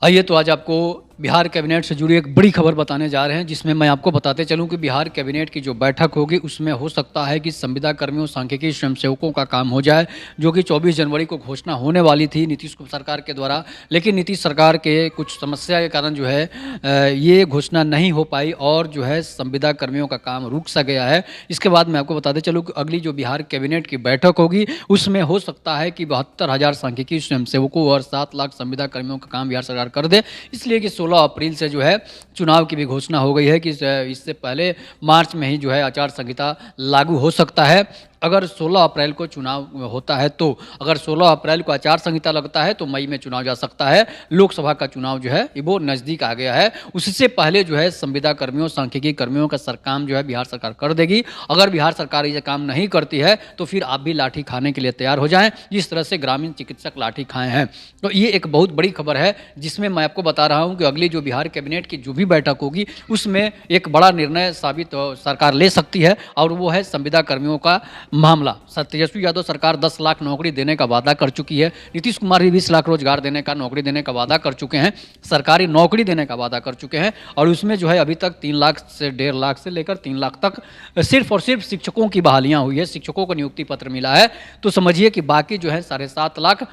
आइए तो आज आपको बिहार कैबिनेट से जुड़ी एक बड़ी खबर बताने जा रहे हैं, जिसमें मैं आपको बताते चलूं कि बिहार कैबिनेट की जो बैठक होगी उसमें हो सकता है कि संविदा कर्मियों, सांख्यिकी स्वयंसेवकों का काम हो जाए, जो कि 24 जनवरी को घोषणा होने वाली थी नीतीश सरकार के द्वारा। लेकिन नीतीश सरकार के कुछ समस्या के कारण जो है ये घोषणा नहीं हो पाई और जो है संविदा कर्मियों का काम रुक सा गया है। इसके बाद मैं आपको बताते चलूँ कि अगली जो बिहार कैबिनेट की बैठक होगी उसमें हो सकता है कि 72,000 सांख्यिकी स्वयंसेवकों और 7 लाख संविदा कर्मियों का काम बिहार सरकार कर दे, इसलिए कि 16 अप्रैल से जो है चुनाव की भी घोषणा हो गई है कि इससे पहले मार्च में ही जो है आचार संहिता लागू हो सकता है। अगर 16 अप्रैल को चुनाव होता है तो अगर 16 अप्रैल को आचार संहिता लगता है तो मई में चुनाव जा सकता है। लोकसभा का चुनाव जो है वो नज़दीक आ गया है, उससे पहले जो है संविदा कर्मियों, सांख्यिकी कर्मियों का काम जो है बिहार सरकार कर देगी। अगर बिहार सरकार ये काम नहीं करती है तो फिर आप भी लाठी खाने के लिए तैयार हो जाएं, जिस तरह से ग्रामीण चिकित्सक लाठी खाए हैं। तो ये एक बहुत बड़ी खबर है, जिसमें मैं आपको बता रहा हूँ कि अगली जो बिहार कैबिनेट की जो भी बैठक होगी उसमें एक बड़ा निर्णय साबित सरकार ले सकती है, और वो है संविदा कर्मियों का मामला। तेजस्वी यादव सरकार 10 लाख नौकरी देने का वादा कर चुकी है, नीतीश कुमार भी 20 लाख रोजगार देने का, नौकरी देने का वादा कर चुके हैं, सरकारी नौकरी देने का वादा कर चुके हैं। और उसमें जो है अभी तक 3 लाख से 1.5 लाख से लेकर 3 लाख तक सिर्फ और सिर्फ शिक्षकों की बहालियां हुई है, शिक्षकों को नियुक्ति पत्र मिला है। तो समझिए कि बाकी जो है 7.5 लाख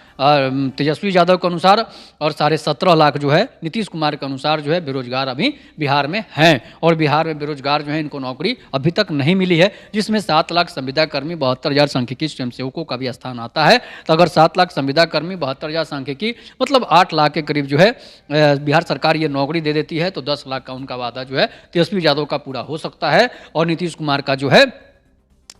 तेजस्वी यादव के अनुसार और 17.5 लाख जो है नीतीश कुमार के अनुसार जो है बेरोजगार अभी बिहार में हैं, और बिहार में बेरोजगार जो है इनको नौकरी अभी तक नहीं मिली है, जिसमें 7 लाख संविदा कर्मी, 72,000 सांख्यिकी स्वयंसेवकों का भी स्थान आता है। तो अगर 7 लाख संविदा कर्मी, 72,000 सांख्यिकी, मतलब 8 लाख के करीब जो है बिहार सरकार ये नौकरी दे देती है, तो 10 लाख का उनका वादा जो है तेजस्वी यादव का पूरा हो सकता है, और नीतीश कुमार का जो है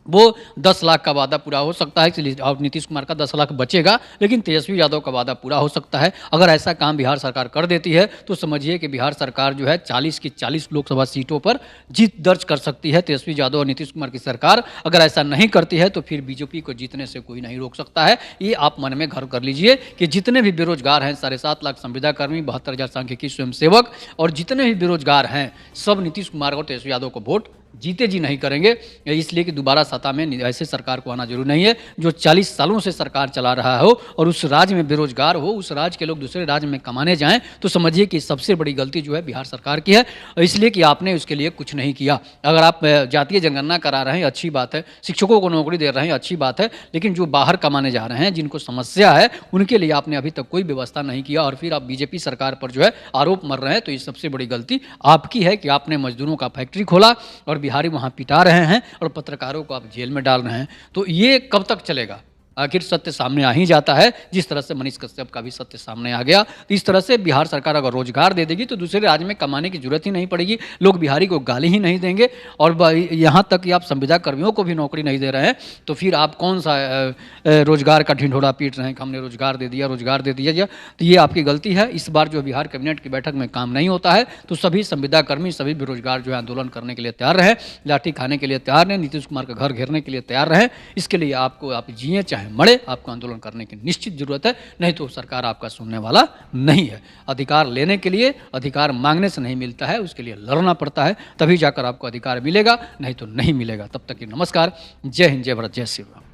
वो 10 लाख का वादा पूरा हो सकता है। और नीतीश कुमार का 10 लाख बचेगा, लेकिन तेजस्वी यादव का वादा पूरा हो सकता है। अगर ऐसा काम बिहार सरकार कर देती है तो समझिए कि बिहार सरकार जो है 40 की 40 लोकसभा सीटों पर जीत दर्ज कर सकती है। तेजस्वी यादव और नीतीश कुमार की सरकार अगर ऐसा नहीं करती है तो फिर बीजेपी को जीतने से कोई नहीं रोक सकता है। ये आप मन में घर कर लीजिए कि जितने भी बेरोजगार हैं, 7.5 लाख संविदा कर्मी, 72,000 सांख्यिकी स्वयंसेवक और जितने भी बेरोजगार हैं, सब नीतीश कुमार और तेजस्वी यादव को वोट जीते जी नहीं करेंगे, इसलिए कि दोबारा सत्ता में ऐसे सरकार को आना जरूरी नहीं है जो 40 सालों से सरकार चला रहा हो और उस राज्य में बेरोजगार हो, उस राज्य के लोग दूसरे राज्य में कमाने जाएं। तो समझिए कि सबसे बड़ी गलती जो है बिहार सरकार की है, इसलिए कि आपने उसके लिए कुछ नहीं किया। अगर आप जातीय जनगणना करा रहे हैं, अच्छी बात है, शिक्षकों को नौकरी दे रहे हैं, अच्छी बात है, लेकिन जो बाहर कमाने जा रहे हैं, जिनको समस्या है, उनके लिए आपने अभी तक कोई व्यवस्था नहीं किया, और फिर आप बीजेपी सरकार पर जो है आरोप मर रहे हैं। तो ये सबसे बड़ी गलती आपकी है कि आपने मजदूरों का फैक्ट्री खोला और बिहारी वहाँ पिटा रहे हैं और पत्रकारों को आप जेल में डाल रहे हैं। तो ये कब तक चलेगा? आखिर सत्य सामने आ ही जाता है, जिस तरह से मनीष कश्यप का भी सत्य सामने आ गया। तो इस तरह से बिहार सरकार अगर रोजगार दे देगी तो दूसरे राज्य में कमाने की जरूरत ही नहीं पड़ेगी, लोग बिहारी को गाली ही नहीं देंगे। और यहाँ तक कि आप संविदा कर्मियों को भी नौकरी नहीं दे रहे हैं, तो फिर आप कौन सा रोजगार का ढिंढोरा पीट रहे हैं कि हमने रोजगार दे दिया, रोजगार दे दिया। तो ये आपकी गलती है। इस बार जो बिहार कैबिनेट की बैठक में काम नहीं होता है तो सभी संविदा कर्मी, सभी बेरोजगार जो है आंदोलन करने के लिए तैयार रहे, लाठी खाने के लिए तैयार रहे, नीतीश कुमार का घर घेरने के लिए तैयार रहे। इसके लिए आपको, आप जिए चाहे मरे, आपको आंदोलन करने की निश्चित जरूरत है, नहीं तो सरकार आपका सुनने वाला नहीं है। अधिकार लेने के लिए, अधिकार मांगने से नहीं मिलता है, उसके लिए लड़ना पड़ता है, तभी जाकर आपको अधिकार मिलेगा, नहीं तो नहीं मिलेगा। तब तक कि नमस्कार, जय हिंद, जय भारत, जय श्री राम।